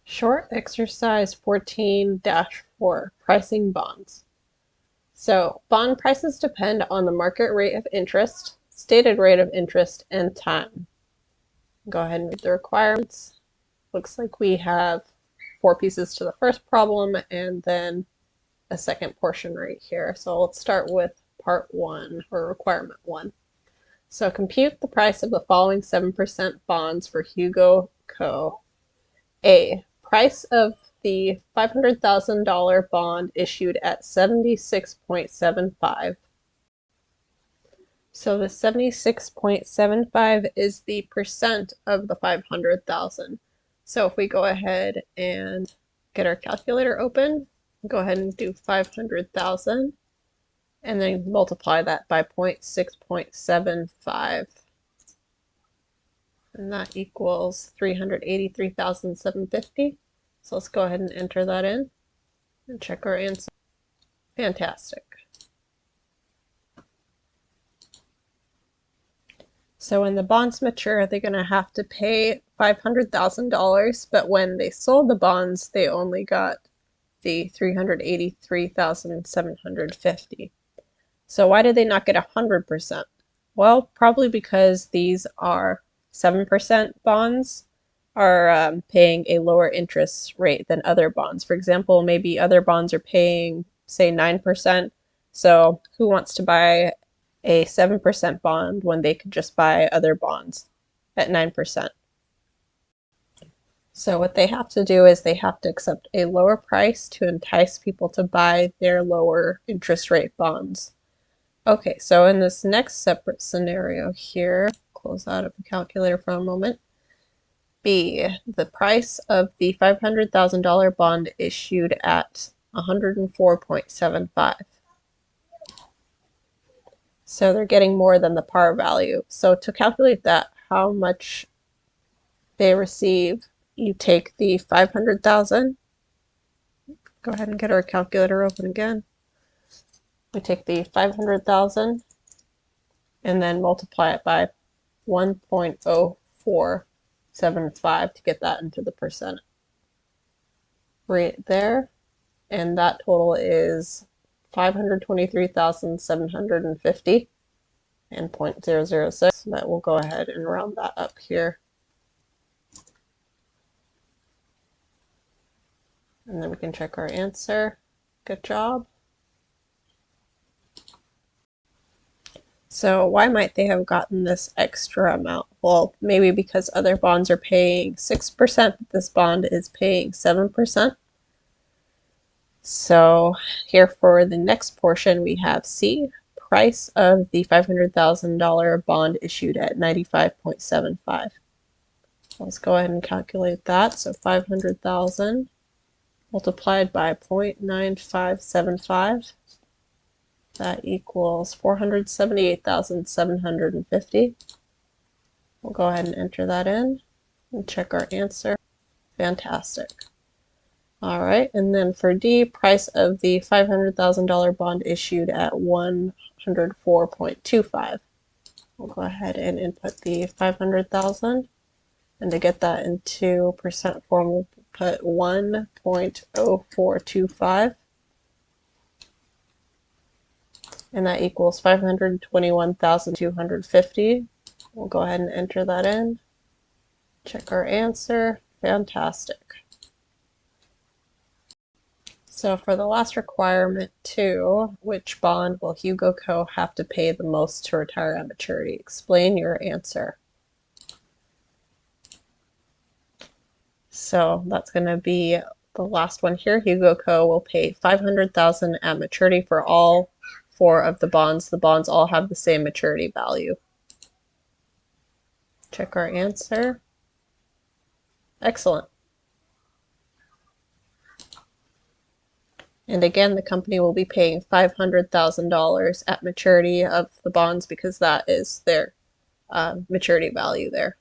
Short exercise 14-4, pricing bonds. So bond prices depend on the market rate of interest, stated rate of interest, and time. Go ahead and read the requirements. Looks like we have 4 pieces to the first problem and then a second portion right here. So let's start with part 1, or requirement 1. So compute the price of the following 7% bonds for Hugo Co. A. Price of the $500,000 bond issued at 76.75. So the 76.75 is the percent of the 500,000. So if we go ahead and get our calculator open, go ahead and do 500,000 and then multiply that by 0.6.75. And that equals 383,750. So let's go ahead and enter that in and check our answer. Fantastic. So when the bonds mature, they're going to have to pay $500,000, but when they sold the bonds, they only got the 383,750. So why did they not get 100%? Well, probably because these are 7% bonds are paying a lower interest rate than other bonds. For example, maybe other bonds are paying, say, 9%. So who wants to buy a 7% bond when they could just buy other bonds at 9%? So what they have to do is they have to accept a lower price to entice people to buy their lower interest rate bonds. Okay, so in this next separate scenario here, close out of the calculator for a moment. B, the price of the $500,000 bond issued at 104.75. So they're getting more than the par value. So to calculate that, how much they receive, you take the 500,000. Go ahead and get our calculator open again. We take the 500,000 and then multiply it by 1.0475 to get that into the percent right there. And that total is 523,750 and 0.006. That will go ahead and round that up here. And then we can check our answer. Good job. So why might they have gotten this extra amount? Well, maybe because other bonds are paying 6%, but this bond is paying 7%. So here for the next portion, we have C, price of the $500,000 bond issued at 95.75. Let's go ahead and calculate that. So 500,000 multiplied by 0.9575. That equals 478,750. We'll go ahead and enter that in and check our answer. Fantastic. All right, and then for D, price of the $500,000 bond issued at 104.25. We'll go ahead and input the 500,000, and to get that into percent form, we'll put 1.0425. And that equals 521,250. We'll go ahead and enter that in. Check our answer. Fantastic. So for the last requirement 2, which bond will Hugo Co. have to pay the most to retire at maturity? Explain your answer. So that's going to be the last one here. Hugo Co. will pay $500,000 at maturity for all 4 of the bonds. The bonds all have the same maturity value. Check our answer. Excellent. And again, the company will be paying $500,000 at maturity of the bonds because that is their maturity value there.